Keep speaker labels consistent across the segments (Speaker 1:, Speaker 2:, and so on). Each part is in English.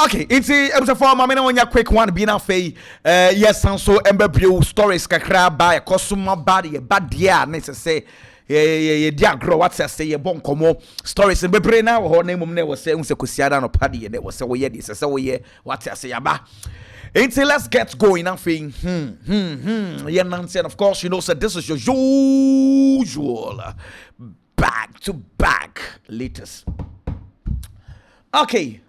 Speaker 1: Okay, it's a form. I mean, when you quick one being a fay, yes, and so Mbappe stories kakra by a consumer body, a bad year, necessary. Yeah, grow what's I say, a bon como stories and Bebre now, her name was saying, Secusiada no paddy, and it was so yeah, this is so yeah, what I say about. Until let's get going, I'm saying, yeah, Nancy, and of course, you know, so this is your usual back to back latest. Okay.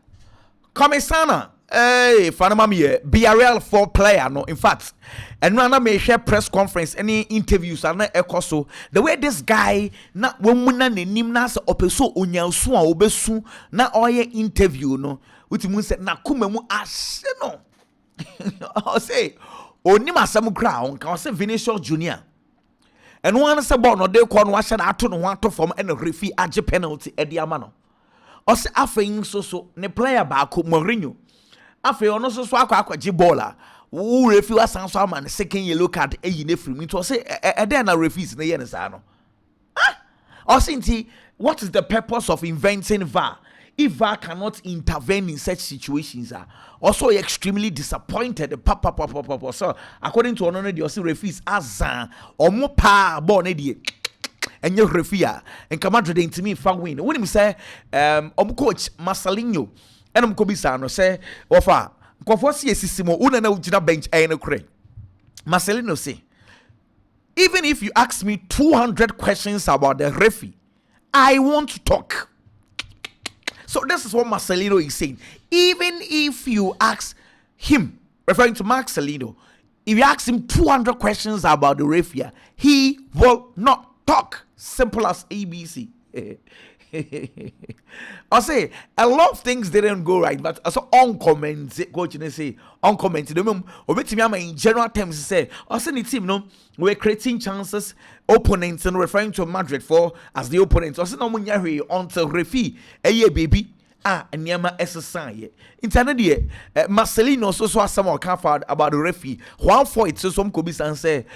Speaker 1: Komisana, Fanama BRL 4 player, no, in fact, and Rana may share press conference, any interviews, and so the way this guy, not woman and Nimnas opeso unyasu obesu, na oye interview, no, which means that na kumemu aseno. I'll say, Onima Samu Crown, can say Vinicius Jr. And one is about no de kon washa ato no want to form and a referee age penalty at the amano. Ose afeyin so ne player ba ko Mourinho afe ono so akwa jibola wo refi wasan so ama ne second yellow card eyi ne free nto say den na referees ne ye ne sa no nti what is the purpose of inventing VAR if VAR cannot intervene in such situations also extremely disappointed papa so according to ono the referees azan omo pa ball ne die and your refia and Madrid into me fan win. When him say coach Marcelinho and Kobisano say ofa Kofosi Sisimo una na ujina bench no cray. Marcelino say even if you ask me 200 questions about the referee, I won't talk. So this is what Marcelino is saying. Even if you ask him, referring to Marcelino, if you ask him 200 questions about the referee, he will not talk. Simple as ABC. I say a lot of things didn't go right, but also uncommented. Coach, say uncommented. In general terms, say also the team, no, we're creating chances. Opponents and referring to Madrid for as the opponents. Also, no one until referee. Hey, baby. And Yama SSI. Internet, Marcelino also saw some account about the referee. One for it, so some could be say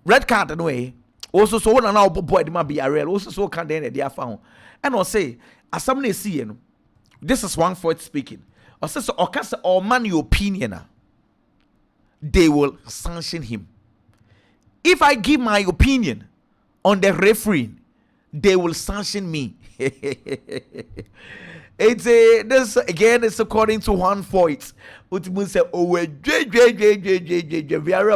Speaker 1: red card anyway. Also, so one now boy might be a real. Also, so can't they found. And I'll say, as somebody see, you know, this is one for it speaking. I say, so Okasa or man your opinion, they will sanction him. If I give my opinion on the referee, they will sanction me. It's this again. It's according to one for it. Which means say, oh, we are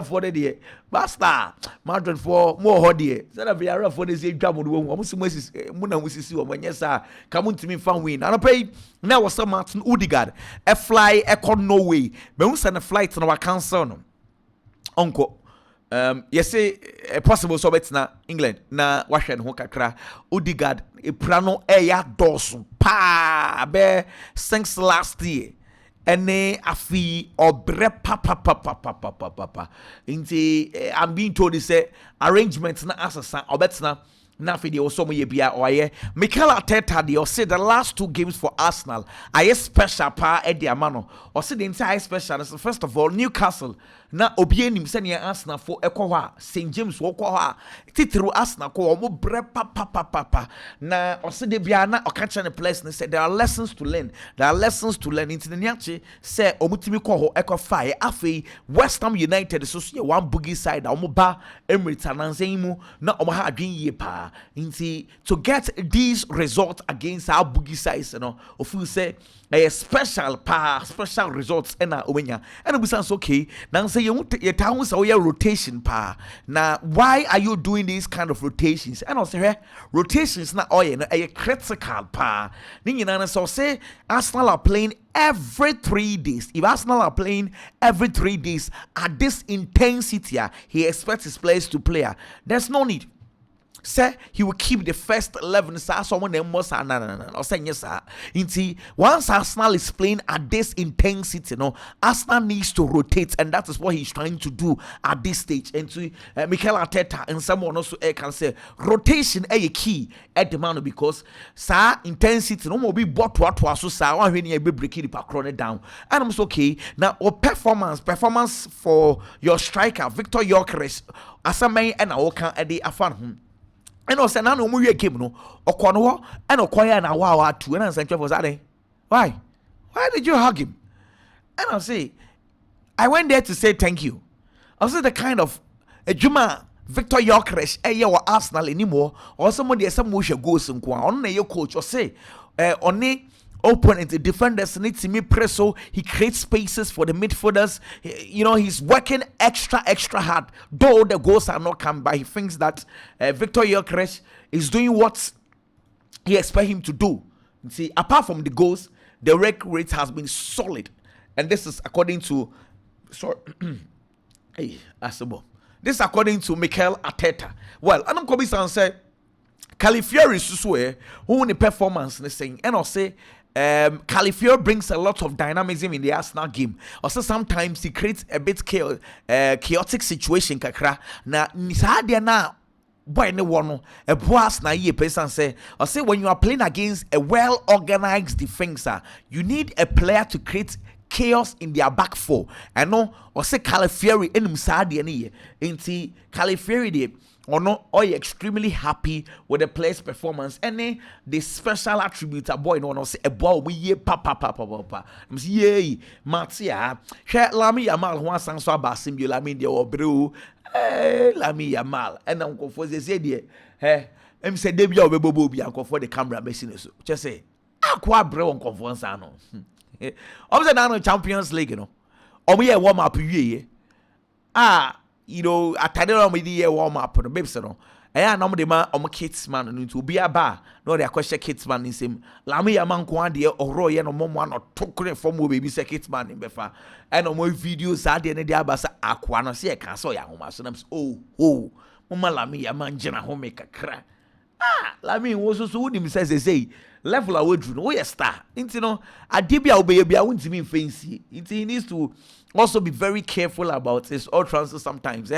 Speaker 1: for the day. Basta Madrid for more hodie. Said we are for this exam. Almost Muna we see when yes, sir. Come to me fan win. And I pay now was some Martin Udigard. A fly echo no way. But we send a flight on our council. Uncle. Yes, possible so it's na England na washen ho kakra Udigard e prano eya dosun pa be since last year ene afi obre papa inti I'm being told they say arrangements na asasa obetna na fi de oso mo ye bia oye Mikel Arteta de say the last 2 games for Arsenal aye special pa e de amano o say the entire special first of all Newcastle na obienim se ne Arsenal for ekwo ha St James wo kwo ha titru Arsenal ko mo bre papa na o say de bia na o ka che ne place ne say there are lessons to learn into the niache say omutimi ko ho ekwo fa afei West Ham United so so one boogie side omo ba Emirates anansen mu na omo ha adwen ye pa to get these results against our boogie size, you know, of you say a special results and omenya and it sounds okay. Now say you town so your rotation pa. Now why are you doing these kind of rotations? And also hey, rotations na a critical pa. So say Arsenal are playing every 3 days. If Arsenal are playing every 3 days at this intensity, he expects his players to play. There's no need. Say he will keep the first 11. Someone must or say yes, sir. Once Arsenal is playing at this intensity, Arsenal needs to rotate, and that is what he's trying to do at this stage. And to Mikel Arteta and someone also can say rotation is a key at the moment because intensity no more be bought what was so sir when you be breaking the pack down. And I'm okay now. Performance for your striker Victor Gyökeres Asamai and Aoka at the afan. And also, now no more game no. Okono and Okoya and Awa too. And I'm saying, why? Why did you hug him? And I'll say, I went there to say thank you. I'll say the kind of a Juma Victor Yorkresh, or Arsenal anymore, or somebody as some wish goes and on your coach, or say, on opponent, the defenders need to me presso. He creates spaces for the midfielders. He's working extra hard. Though the goals are not come by, he thinks that Victor Yorkresh is doing what he expects him to do. See, apart from the goals, the rec rate has been solid, and this is according to this is according to Mikel Arteta. Well, Adam Kobi-san said Calafiori Susue who the performance is saying, and I'll say Calafiori brings a lot of dynamism in the Arsenal game. Also sometimes he creates a bit chaotic situation kakra na nisadia na boy ne wono a boss na ye person say or say when you are playing against a well organized defense, you need a player to create chaos in their back four. And no or say Calafiori enum sadia ne ye inti Calafiori de or no, are you extremely happy with the player's performance? And the special attribute a boy no say a boy we ye papa. Yay, Matia, share Lami Yamal one sang so about Simula media or Brew, Lami Yamal, and Uncle for the say, say Debbie or Bobo be uncle for the camera machine. Just say, Aqua Brew on conference. Obviously, now Champions League, we a warm up ye. Atade with the warm up the babes no. No de ma kids man no to be a bar. No they question kids man in same. Lami yaman kwa de oro ye no momo no tokure from we baby say kids man in befa. And more videos are de abasa akwa no se ka so ya homa so nam oh mama lami yaman jina home kakra. Lami wo so wonim say level away drew no star. Inti no adibia obeyebia wuntimi fancy. He needs to also be very careful about his all transfers sometimes.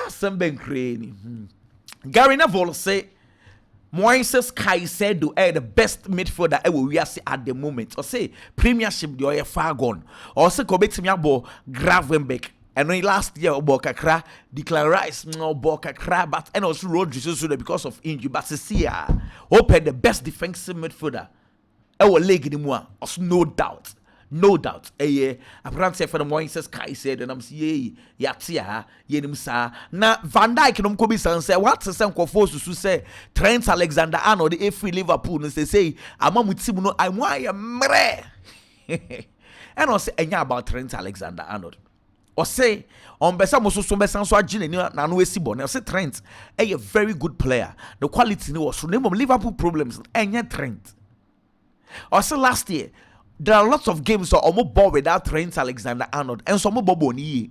Speaker 1: Some ben crane. Gary Neville say Moises Caicedo the best midfielder we are see at the moment. Or say Premiership the far gone. Or say Kobetimi abo Gravenberch. And when last year Kakra declare Rice no Kakra, but and also Rodri because of injury. But Cecilia open the best defensive midfielder. Our leg in the no doubt. Apparently for the Moises Caicedo and I'm saying yatia yenim sa na Van Dijk no ko bi san say what say nkofo susu say Trent Alexander-Arnold the free Liverpool no say amamutim no I want mre and I say enya about Trent Alexander-Arnold or say on besa mo so besa so agine ni na no esi bon say Trent a very good player the quality no was so name of Liverpool problems enya Trent or say last year there are lots of games so almost ball without Trent Alexander-Arnold and some bobo ni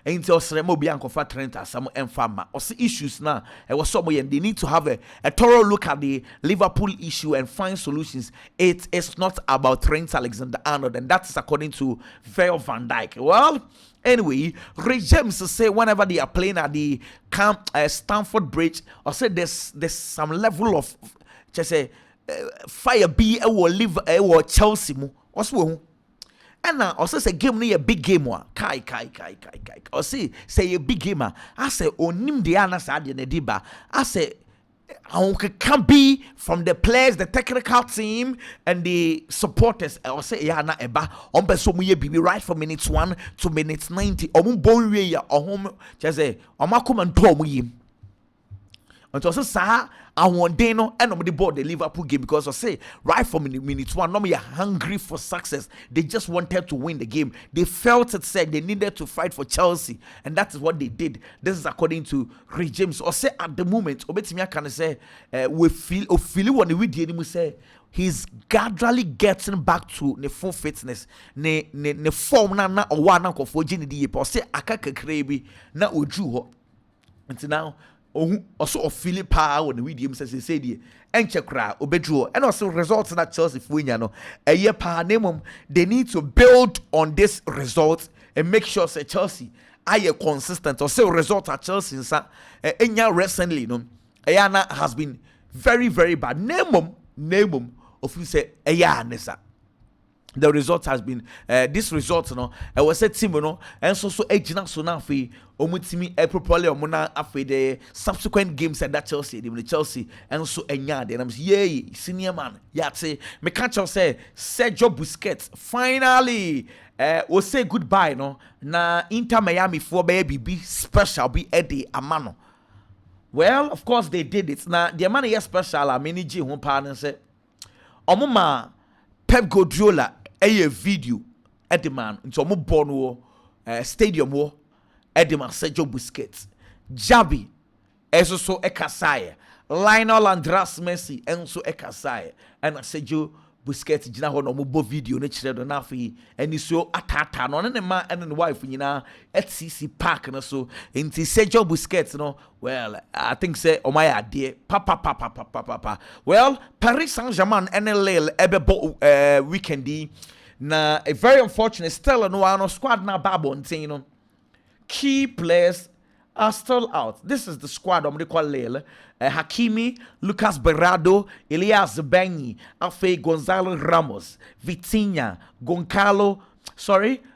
Speaker 1: and so Sremo be ankofa Trent as some enfama or see issues now and was somewhere and they need to have a thorough look at the Liverpool issue and find solutions. It is not about Trent Alexander-Arnold, and that's according to Virgil van Dijk. Well, anyway, Ray James say whenever they are playing at the camp Stamford Bridge, or say there's some level of just say fire be will live Chelsea mo also and now also say game near big game one kai or say a big gamer I say onim the ana sa de diba I say can be from the players, the technical team and the supporters or say ya na eba on person we be right from minutes 1 to minutes 90 or bon we ya or home just say o makom and do mu and also sa one day no and nobody bought the Liverpool game because I say right from minutes 1 normally are hungry for success. They just wanted to win the game. They felt it said they needed to fight for Chelsea, and that is what they did. This is according to Ray James. Or say at the moment Obetimia can say we feel when we did say he's gradually getting back to the full fitness ne form na or one uncle for Jenny D. Say akaka krebi na oju until now. Also of Philip Power when we dim says say the enchekra obedro and also results that Chelsea funya no a year per name they need to build on this result and make sure say Chelsea are consistent or say result at Chelsea enya recently no ayana has been very bad name of you say nesa. The result has been this result no I was a team no and so ejina so na afi omutimi properly omuna afi the subsequent games at that Chelsea the Chelsea and so enya and I'm senior man yate me catch say Sergio Busquets finally we say goodbye no na Inter Miami for be special be Eddie Amano. Well, of course they did it. Now the man is special. I mean, G one partner say, "Omuma Pep Guardiola a video at the man into Omo Bono stadium wo at the man Sergio Busquets, Jabi, eso so ekasai, Lionel Andres Messi, enso ekasai, and Sergio Busquets gyina hɔ na ɔmo bɔ video ne kyerɛ do na afei ɛni so atata no ɔne ne ma ɛne ne wife nyinaa ɛtisi park no so nti Sergio Busquets no well I think say ɔmo ayɛ adeɛ pa well Paris Saint-Germain ɛne Lille ɛbɛbɔ weekend yi na a very unfortunate still no one squad na babo ntin no key players are still out. This is the squad they call Lille. Hakimi, Lucas Berardo, Elias Benyi, Afe Gonzalo Ramos, Vitinha, Goncalo,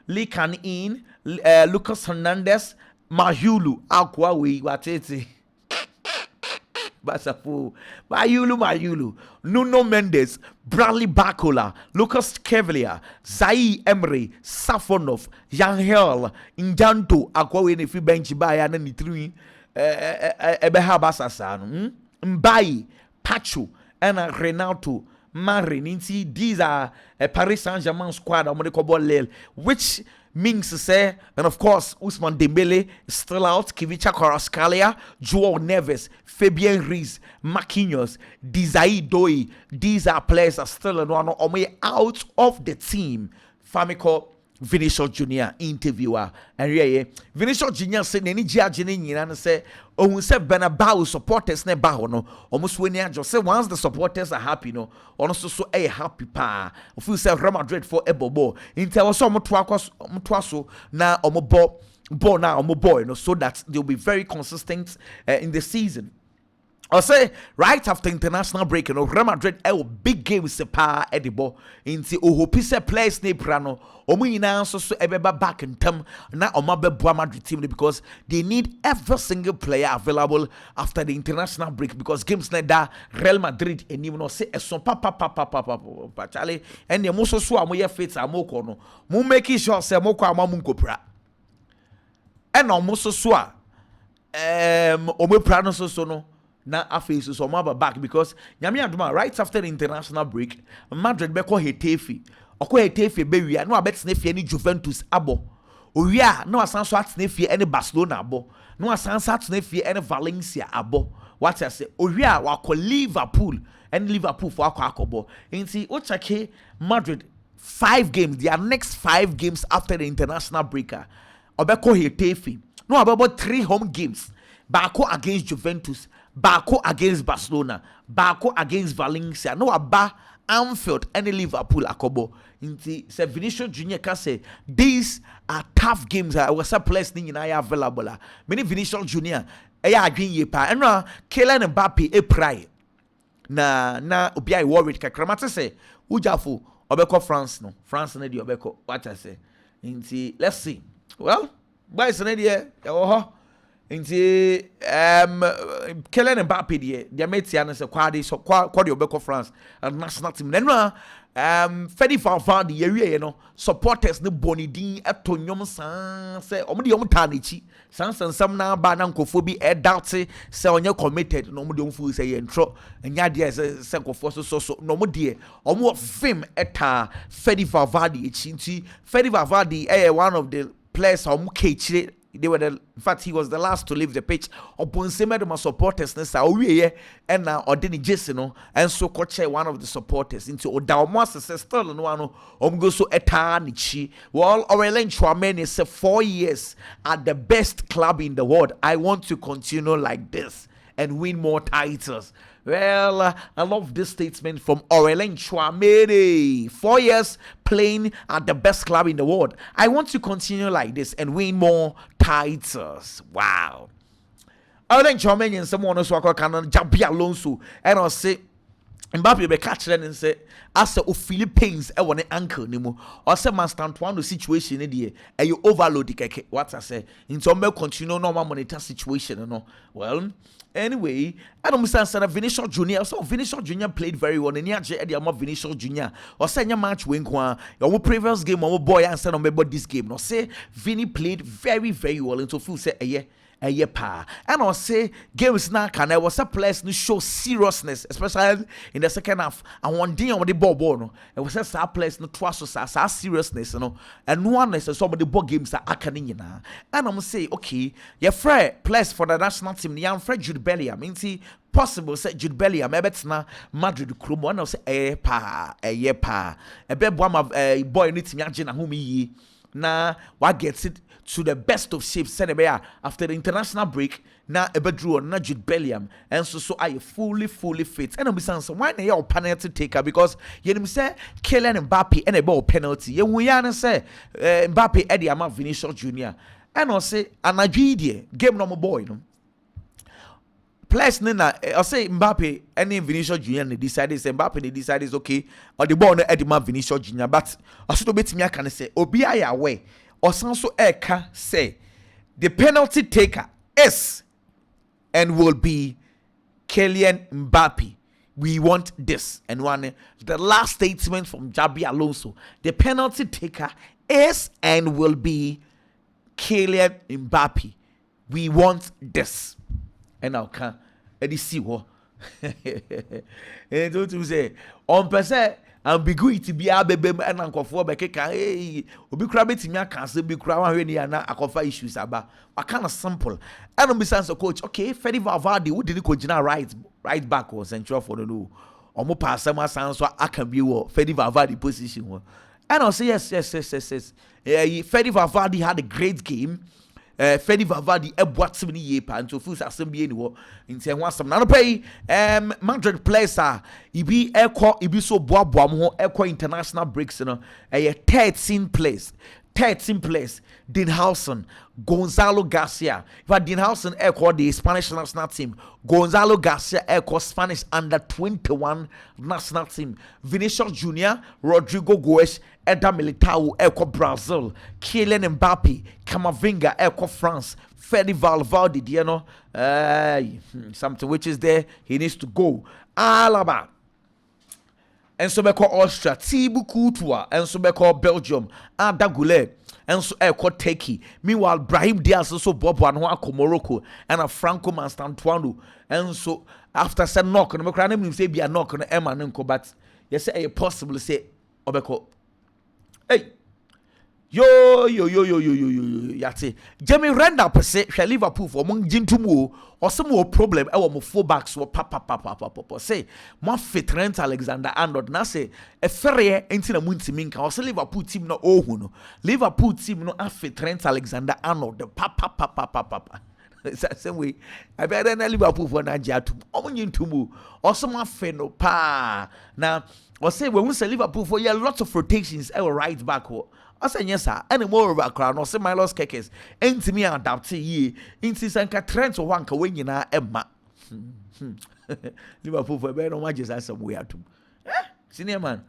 Speaker 1: Lee Can-in, Lucas Hernandez, Mahulu, Akwawi, Watete. Basafu, Mayulu, Nuno Mendes, Bradley Barcola, Lucas Cavalier, Zai Emery, Safonov, Yangel, Injanto, Akwawe ne fi bench baya na ni three Ebeha Basasano, Mbai, Pacho, and Renato, Marin. These are a Paris Saint-Germain squad, Lille, which means to say, and of course, Ousmane Dembele is still out, Kivicha Kvaratskhelia, Joao Neves, Fabien Ruiz, Marquinhos, Desiree Doué. These are players are still on way out of the team. Famiko Vinicius Junior interviewer and yeah Vinicius Junior said any judging and say oh say Bernabeu supporters ne ba no almost when you just say once the supporters are happy no also so a happy pa of you say Real Madrid for ebobo intel also so na omo na omo boy no so that they'll be very consistent in the season. I'll say right after international break, Real Madrid big game sepa edibo into Ohopisa players ne prano. Omina so ebeba back in term na omabe Madrid team because they need every single player available after the international break because games like that Real Madrid and even no say eson pa Charlie and the most so amoye fit amoko no mo make sure say amoko amamunko pra and almost so omo pra no so no na afei so mo back because nyame adoma right after the international break Madrid be ko Hetafe be wi no abetene fie ni Juventus abo owia na wasan so atene fie ni Barcelona abo na wasan so atene fie ni Valencia abo what I say owia wa ko Liverpool and Liverpool for akobo nti o check Madrid 5 games their next 5 games after the international breaker obeko Hetafe no about 3 home games Barca against Juventus, Barca against Barcelona, Barca against Valencia. No aba Anfield and Liverpool akobo. Inti se Vinicius Junior can say these are tough games. I was a place in available. Many Vinicius Junior agree ye pa. And Kylian Mbappe e pray. Na obi I worried kakramate say ujafu obeko France no. France na di obeko. What I say. Inti let's see. Well, boys na di Inti Kylian Mbappe dia metia no se kwade so kwade obeko France and national team nenwa Fedi Valverde ye no supporters ne bonidin etonyom san se omde yom ta na chi sansam na ba na nkofo bi e doubt se onye committed no omde omfu se ye ntro nya de se nkofo so no omde omo film eta Fedi Valverde chi nti Fedi Valverde one of the players omo kechire. They were in fact he was the last to leave the pitch. Upon my supporters and now Odini Jesino and so coach one of the supporters into Odalmas says still no one go so etanichi. Well Aurelien Tchouameni said 4 years at the best club in the world. I want to continue like this and win more titles. Well, I love this statement from Aurelien Tchouameni. 4 years playing at the best club in the world. I want to continue like this and win more titles. Wow. Aurelien Tchouameni and someone else who can Jabi Alonso and I'll say Mbappe be catch and say as o Philippines e won ankle ni mu or say Master Antoine situation ni dey e overload keke what I say into me continue normal monitor situation no well anyway I don't understand Vinicius Junior so Vinicius Junior played very well and age e dey am Vinicius Junior or say nya match win kwa your previous game or boy answer no remember this game no say Vini played very very well into feel say pa and I say games now can I was a place to show seriousness especially in the second half and one day on the ball no it was a place no twice so seriousness you know and one is some of the ball games that I can and I'm say okay your friend place for the national team the young friend Jude Bellingham mean see possible say Jude Bellingham na Madrid krum one of say pa e be boy need to me na who me na what gets it to the best of shape Senegal after the international break na ebedru on na Jude Bellingham and so I fully fit and I'm saying so why na your penalty taker because you know say Kylian Mbappe and a ball penalty you we say Mbappe e dey am Vinicius Junior and I say anadwi game no boy no players na I say Mbappe and Vinicius Junior they decided say Mbappe they decided is okay or the ball no e dey am Vinicius Junior but also betimi aka say obi aya away or so eka say the penalty taker is and will be Kylian Mbappe. We want this. And one the last statement from Jabi Alonso. The penalty taker is and will be Kylian Mbappe. We want this. And now can Eddie see what? And don't you say on percent ambiguity be abebe and ankofo be keka obi kura betimi aka se bi kura wan hwe na akofa issues aba what kind of simple and no be sense coach okay Fede Valverde who did ko gina right back or central for no omo pass am asan so aka bi wo Fede Valverde position one and I say yes Fede Valverde had a great game. Fede Valverdeeboatim ni ye pa nto full asem bi eni wo nti ho asem na no pay Madrid players ibi ibi so boaboa mo ho international breaks no 13 place Dinhausen, Gonzalo Garcia. If Dinhausen the Spanish national team, Gonzalo Garcia Spanish under 21 national team, Vinicius Junior, Rodrigo Goes, Eda Militao Brazil, Kylian Mbappe, Camavinga France, Fede Valverde, you know, something which is there, he needs to go. Alaba. And so Austria, Thibaut Courtois, and so Belgium, Arda Güler, and so Turkey. Meanwhile, Brahim Diaz also Bob Wanwako Morocco, and a Franco Mastantuano. And so after some knock, and I'm going to say be a knock on Emma Nunko, but yes, a possible say Obeko. Hey. Yo, yate. Jamie Renda per se, Liverpool for among Jintumu or some more problem. Our mo fullbacks were papa. Say, my fit Trent Alexander-Arnold. Na say, a ferry into the Munti Minka or Liverpool team no oh Liverpool team no a fit Trent Alexander-Arnold. The papa. It's the same way. I better than Liverpool for Nigeria to among Jintumu or some no pa. Now, or say when we say Liverpool for lots of rotations, our right back. I say yes sir any more over crowd no say my lost kekes enti me adapt ye enti sanka trend or wanka when nyina emma Liverpool for be no matches as some way atum senior man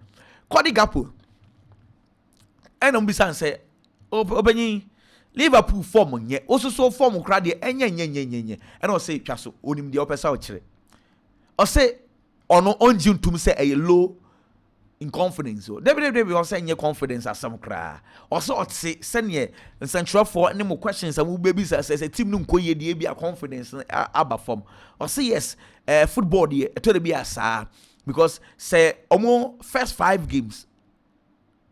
Speaker 1: Cody Gakpo and on bisan say obenyi Liverpool form nye also so form crowd de enye and I say twaso onim de opesa o kire I say ono onjin tum say a low in confidence so WWE was saying your confidence as some cry also say send ye central for any more questions and we babies as a team no ko ye de be a confidence aba form or say yes football de to be as because say omo first 5 games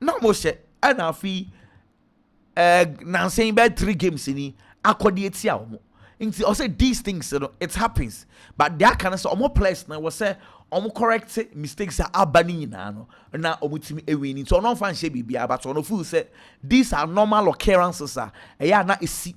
Speaker 1: no mo she and afi na saying about 3 games ni akodi etia omo nti I say these things you know, it happens but there can say omo players na was say omo correct mistakes are abani nyina no na omo timi ewini so no fan she bibia but ono feel say these are normal occurrences ya na esi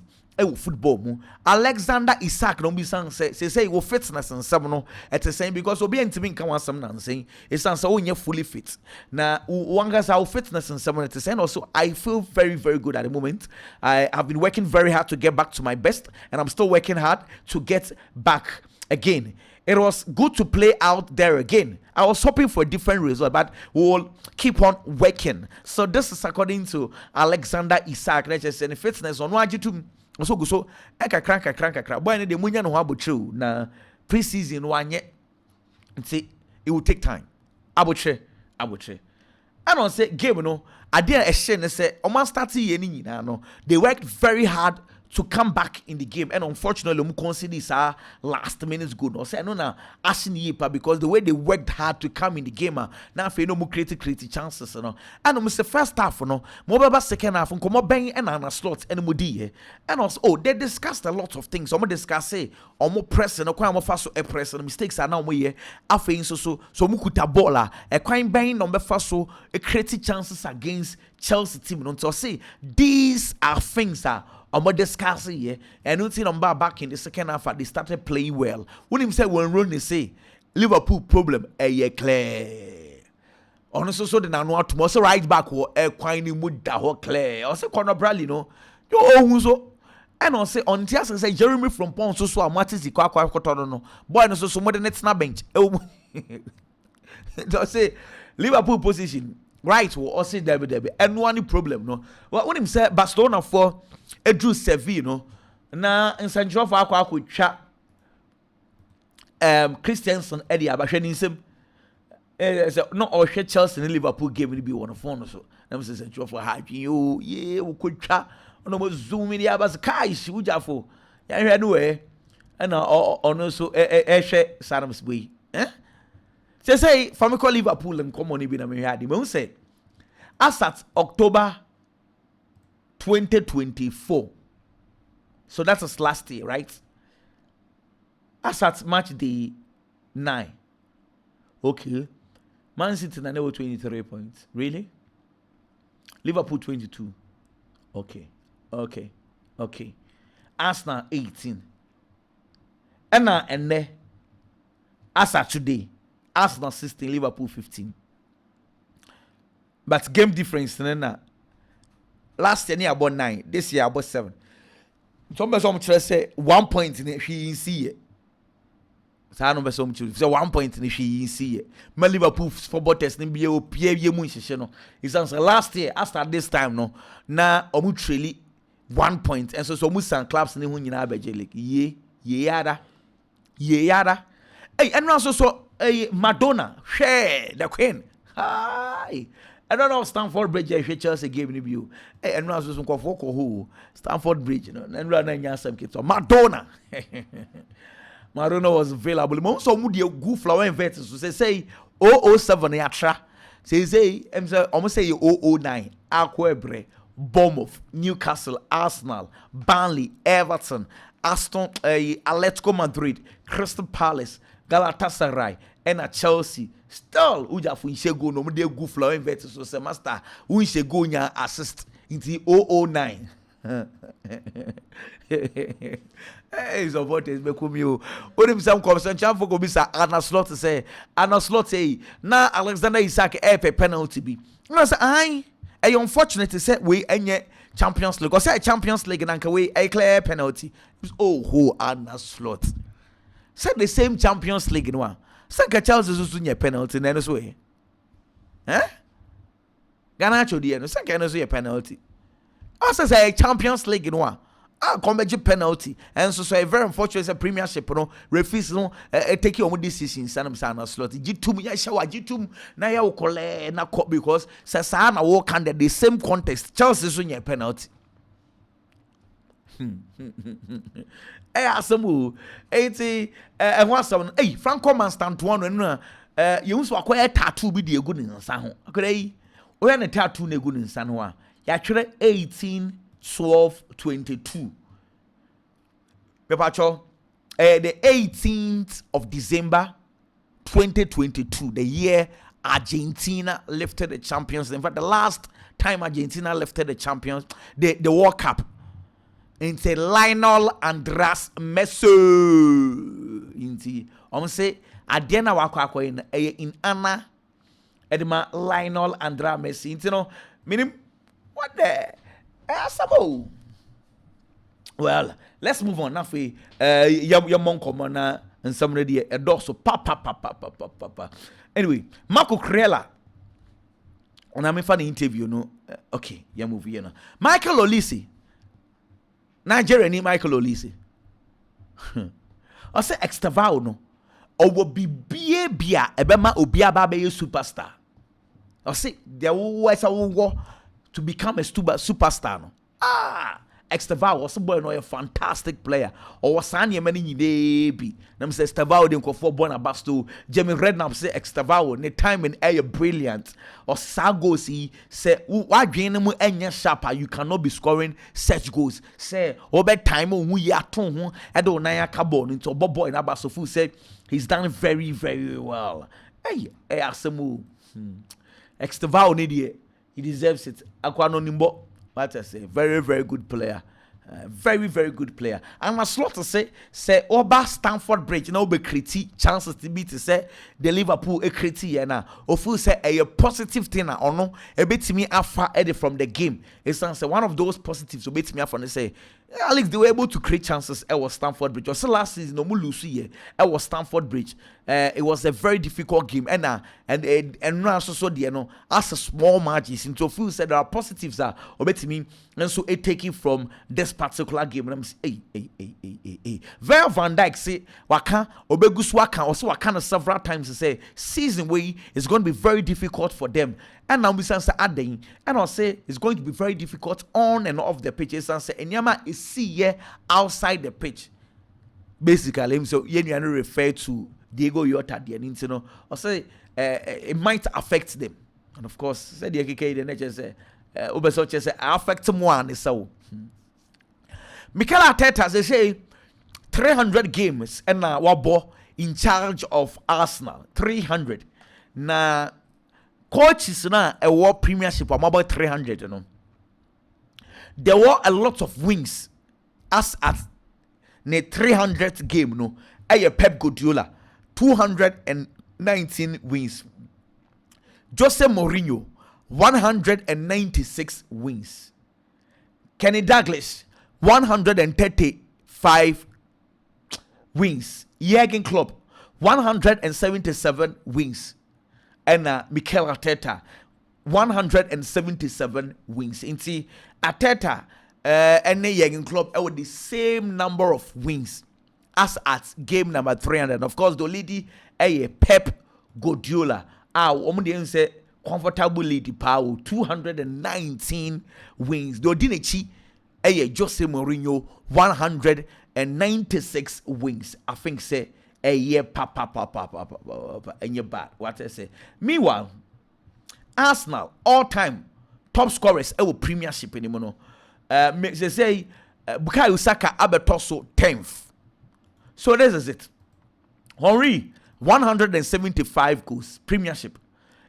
Speaker 1: football mu Alexander Isak no be say wo fitness and some no at the same because obi antimi nka wansam na saying it's say wonye fully fit na wanga sa fitness and some at the same also I feel very very good at the moment. I have been working very hard to get back to my best and I'm still working hard to get back again. It was good to play out there again. I was hoping for a different result, but we'll keep on working. So this is according to Alexander Isak. Let's just say fitness on what you do. So ekakra. Boy, the munya no abutre na preseason one yet. It will take time. Abutre. I don't say game no. I didn't ashamed say Oman started yeni no. They worked very hard to come back in the game, and unfortunately, we consider this last minute good. I say no na asking yipa because the way they worked hard to come in the game, now for no more creative chances, no. And almost the first half, no, more second half, and come up bang and on a slot and mudi, and also they discussed a lot of things. Some discuss say, or more pressing, or quite more fast so press and mistakes are now we after so mukuta bola, a crime bang number fast so a creative chances against Chelsea team. And so say these are things that. I'm discussing here, and you see them back in the second half. They started playing well. When him say when Ronnie say Liverpool problem, clear. Honestly, so then I know tomorrow so right back or quite mood that clear. I say Conor Bradley, no, you so. And I say on Tias say Jeremy from Pons so matches the kwa no. Boy no so more than it's not bench. Just say Liverpool position right will also Derby and one problem no. What when him say Barcelona for Edru Sevilla na nsanjiro for akwa twa Christensen Eddie abahwe nsem no ohwe Chelsea and Liverpool game ni bi won phone so na me say nsanjiro for happy yo ye wo kotwa no mo zoom ni abas kai shi ujafo ya hwe no we na ono so hwe Sarams boy say from call Liverpool and come on bi na me hwe ade me say as at October 2024. So that was last year, right? As at match day 9. Okay. Man City and they were 23 points. Really? Liverpool 22. Okay. Arsenal 18. And as at today, Arsenal 16, Liverpool 15. But game difference, last year about 9, this year about 7. Some say 1 point in she see it. So I know some say 1 point in she see it. My Liverpool football test be o pie mu no. It's answer last year after this time no. Na omu treli 1 point and so musan clubs ni hu nyina abeje league. Ye yada. Hey, and also so Madonna, share the queen. Hi. I don't know Stamford Bridge Chelsea game ni bio. And now so ko who Stamford Bridge, you know. And run na some kids. Madonna. Madonna was available. Mo so mu de go flower invite so say 007 yatra. Say almost say 009. Aquabre, Bournemouth, Newcastle, Arsenal, Burnley, Everton, Atletico Madrid, Crystal Palace, Galatasaray, and Chelsea. Still, uja fu nse go no de go flower invite so say master u nse go nya assist into 009. Hey, so what is be come you? Only some concern for go be say Anna Slot say na Alexander Isak a penalty be. No say ai unfortunate say we enye Champions League. Or say Champions League na nka we a clear penalty. Oh, Anna Slot. Say the same Champions League no. Sanka Chelsea so nya penalty na no so eh. Ghana chodi no sanka no so ye penalty. Also say Champions League no come penalty and so very unfortunate say Premiership no referees no take your decision sanam sana slot gitum ya shawa gitum na ya ukole na because say na work under the same context Chelsea so nya penalty. Asamu 80 17 Franco Manstantuano no you so akwai tattoo bi de egu ne nsa ho akwai o ya ne tattoo na egu ne nsa no a ya twere 18/12/22 Pepacho the 18th of December 2022 the year Argentina lifted the champions. In fact, the last time Argentina lifted the champions the World Cup. Inte Lionel Andras Messi. Inti say Adena wakwa in Anna Edema Lionel Andras Messi. Inti no minim what the Asamo. Well, let's move on. Now for your monk commander and somebody a dorsal papa. Anyway, Marco Crella. And I'm in interview, no. Okay, yeah, move here. Michael Olise. Nigerian Michael Olise. I say extravao no. Or will be bia ebema obia babe superstar. I say there was a war to become a superstar no. Extravao was a fantastic player. Or was any many baby. Nam say Extravao den for born abasto. Jamie Redknapp say Extravao ne time in air brilliant. Or Sagosi say why mu enya sharper you cannot be scoring such goals. Say over time we ya ton ho e do na ya carbon into bobo in abaso fu say he's done very very well. Hey asemu. Extravao ne die he deserves it. Akwa no nimbo. What I say, very, very good player. Very, very good player. And my slot to say Oba Stamford Bridge, you know, be critique chances to be to say the Liverpool a critique na. Ofu say a positive thing or no, a bit to me after edit from the game. It's one of those positives. So bit me after say Alex they were able to create chances. It was Stamford Bridge. Also last season, no more lose here. It was Stamford Bridge. It was a very difficult game. And now so you know as a small margins into few said there are positives are obey me and so it taking from this particular game. And I'm saying, hey. Virgil van Dijk say waka obegus waka also waka several times to say season way is going to be very difficult for them. And now we say adding and I'll say it's going to be very difficult on and off the pitch. And say Enyama is see here outside the pitch. Basically, so you refer to Diego Yota, the Nintendo, or say it might affect them. And of course, said the KK, the nature say, Ubesoche say, affect one is so. Mikel Arteta, they say 300 games and Wabo in charge of Arsenal. 300. Na coaches na a war premiership or about 300, you know. There were a lot of wins as at the 300th game, no. Pep Guardiola. 219 wins. Jose Mourinho, 196 wins. Kenny Douglas, 135 wins. Jurgen Klopp, 177 wins. And Mikel Arteta, 177 wins. Inti Arteta and Jurgen Klopp with the same number of wins as at game number 300. Of course, the lady Pep Guardiola. Omo say comfortable lady power 219 wins. Do Dinechi Jose Mourinho 196 wins. I think say papa and you bad. What I say. Meanwhile, Arsenal all time top scorers premiership anymore. They say Bukayo Saka Abetoso 10th. So this is it. Henry, 175 goals, premiership.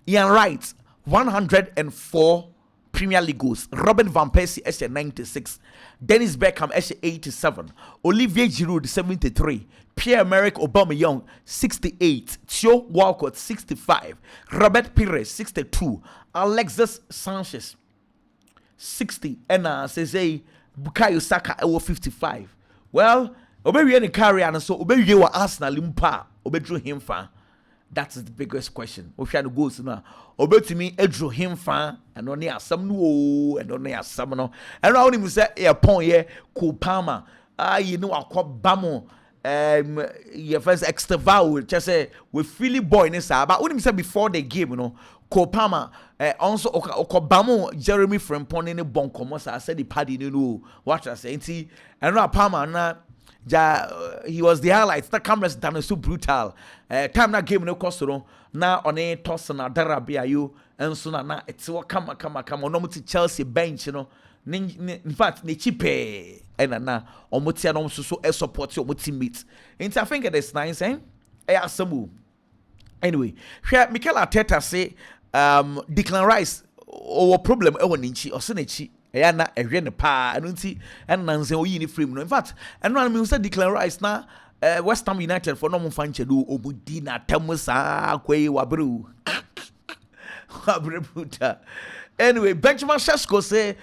Speaker 1: Ian Wright, 104 Premier League goals. Robin Van Persie, 96. Dennis Beckham, 87. Olivier Giroud, 73. Pierre-Emerick Aubameyang, 68. Theo Walcott, 65. Robert Pires, 62. Alexis Sanchez, 60. And Cesare Bukayo Saka, 55. Well, Obewe any carry and so Obewe wa Arsenal impa Obedrew him fan. That's the biggest question. We try to go to now. Obetimi edrew him fan and only asam no and only asam no. And now him say e pon ye Kopama. You know akwa bamo your first extra vowel just say we Philly boy in sa but when him say before the game you know Kopama also okobamo Jeremy Frimpong any bon commerce I said the party you know what I say and now Palmer na he was the highlights. The cameras done so brutal. Time that game no cost now on a toss na Darabia you and so na it's what come on no Chelsea bench you know. In fact, they cheap and na omotia no so support your teammates. And I think it is nice, eh? Anyway, Mikel Arteta say Declan Rice or problem Ninchi or Senechi ɛyɛ na ɛhwɛ ne paa ɛno nti ɛna nsɛ oyi ne frame no in fact ɛno na me say Declan Rice na West Ham United for no mo fa nche do obudi na tem saa kwai wabre puta. Anyway, Benjamin Sesko say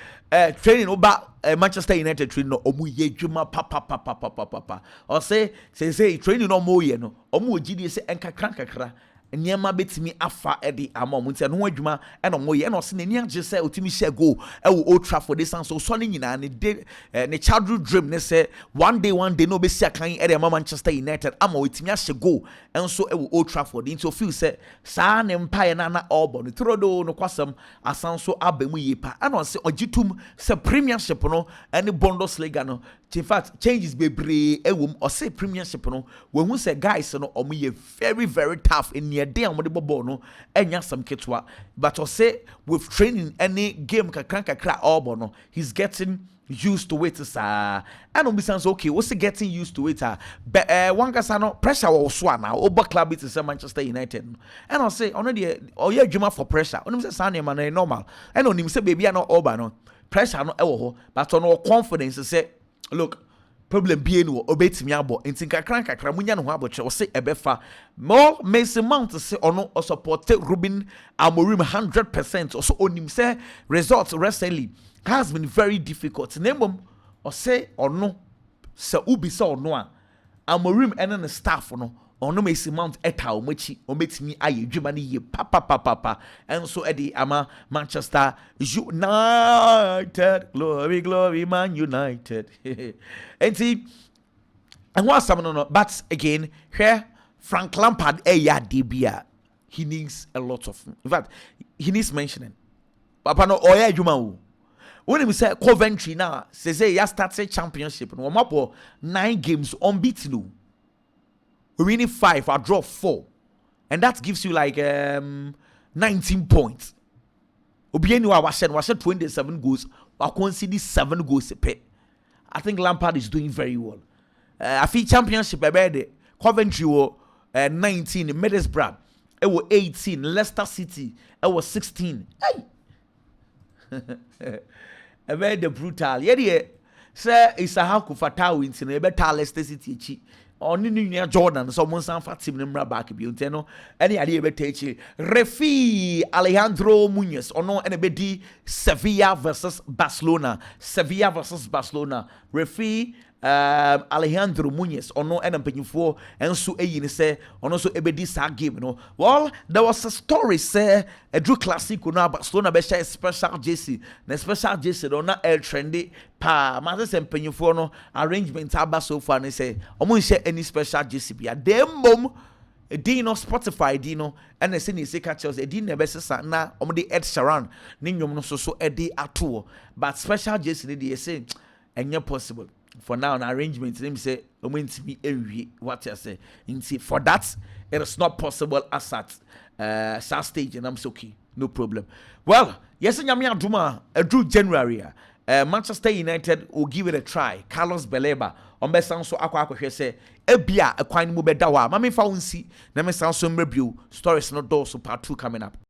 Speaker 1: training over Manchester United training no omu ye dwuma papa or say training no mo ye no omu ogidi say enkakra nneɛma betimi afa ɛde ama ɔmo nti ɛno ho adwuma ɛna ɔmo yɛ ɛna ɔse n'ani agye sɛ otimi hyɛ goal ɛwɔ Old Trafford de san so ɔsɔ ne nyinaa ne childhood dream ne sɛ one day na obesi akan ɛde ama Manchester United ama otimi ahyɛ goal ɛnso ɛwɔ Old Trafford nti o feel sɛ saa ne mpaeɛ na ɔbɔ no trodo no kwasɛm asan so aba mu yie pa ɛna ɔse ɔgye tum sɛ Premiership no ɛne Bundesliga no in fact changes bebree ɛwɔ mu ɔse Premiership no wɔn hu sɛ guys no ɔmo yɛ very very tough in near day amode ball no enya some ketwa but say with training any game kakra all no he's getting used to it sir and be sounds okay what's he getting used to it but one kasa no pressure was so na over club it is Manchester United and I say ono de oye adwuma for pressure onim say sa na normal and onim say baby na over no pressure no ewo ho but ono confidence say look problem be no obetimi abo enti kakra munya no ho aboche o se ebefa more Mason Mount say ono o support Ruben Amorim 100% also onim say results recently has been very difficult nemom o say ono se ubi say ono a Amorim and the staff no ono Mason Mount eta o machi o betimi aye dwuma ne ye papa and so edi ama Manchester United glory Man United enti and what some no but again here Frank Lampard debia he needs a lot of in fact he needs mentioning papa no oya dwuma o when we say Coventry now say ya started championship no mapo 9 games unbeaten no winning 5 or draw 4 and that gives you like 19 points obiani wa was 27 goals wa concede 7 goals pe I think Lampard is doing very well I feel championship the Coventry were 19 Middlesbrough it was 18 Leicester City it was 16 hey the brutal yeah say Isaha Kufata wins in a better Leicester City chi oni ni Jordan so mon san fatim ne mra back bi onte no ene ade e betachi refi Alejandro Muñoz ono ene bedi Sevilla versus Barcelona refi Alejandro Muñoz ono ene mpanyifo enso eyi ne say ono so ebedi sa game no well there was a story say a Drew Classico no Barcelona be share special jersey na special jersey no na el trendy pa ma se mpanyifo no arrangement aba so far ne say omo share any special jersey bia dem mom Dino Spotify Dino and the senior catchers a dinner best na omo de Ed Sheeran ni nyom no so edi ato but special jersey they say enye possible for now an arrangement them say omo ntimi ewie what you say nti for that it is not possible as at stage and I'm so okay no problem well yes nyame aduma drew January Manchester United will give it a try Carlos Baleba on be san so akwa say ebia ekwan mu beda wa ma me fa wonsi na me san so mrebio stories no door so part 2 coming up.